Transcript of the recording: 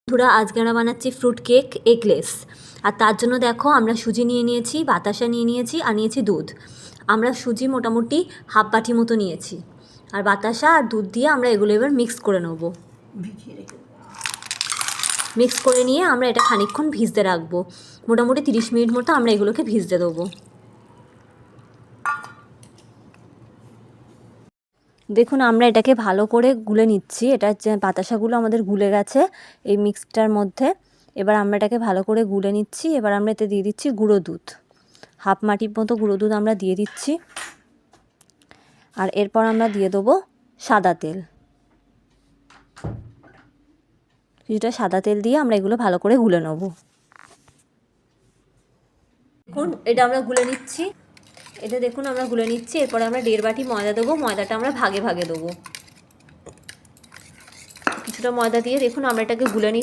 বন্ধুরা আজকে আমরা বানাচ্ছি ফ্রুট কেক এগলেস। আর তার জন্য দেখো আমরা সুজি নিয়ে নিয়েছি, বাতাসা নিয়ে নিয়েছি আর নিয়েছি দুধ। আমরা সুজি মোটামুটি হাফ বাটি মতো নিয়েছি, আর বাতাসা আর দুধ দিয়ে আমরা এগুলো এবার মিক্স করে নেব। মিক্স করে নিয়ে আমরা এটা খানিকক্ষণ ভিজতে রাখবো, মোটামুটি 30 মিনিট মতো আমরা এগুলোকে ভিজতে দেবো। দেখুন আমরা এটাকে ভালো করে গুলে নিচ্ছি। এটা যে বাতাসাগুলো আমাদের গুলে গেছে এই মিক্সটার মধ্যে। এবার আমরা এটাকে ভালো করে গুলে নিচ্ছি। এবার আমরা এতে দিয়ে দিচ্ছি গুঁড়ো দুধ, হাফ মাটির মতো গুঁড়ো দুধ আমরা দিয়ে দিচ্ছি। আর এরপর আমরা দিয়ে দেবো সাদা তেল, কিছুটা সাদা তেল দিয়ে আমরা এগুলো ভালো করে গুলে নেব। দেখুন এটা আমরা গুলে নিচ্ছি, এটা দেখুন আমরা গুলে নিচ্ছি। এরপরে আমরা 1.5 বাটি ময়দা দেবো। ময়দাটা আমরা ভাগে ভাগে দেবো, কিছুটা ময়দা দিয়ে দেখুন আমরা এটাকে গুলে নিচ্ছি।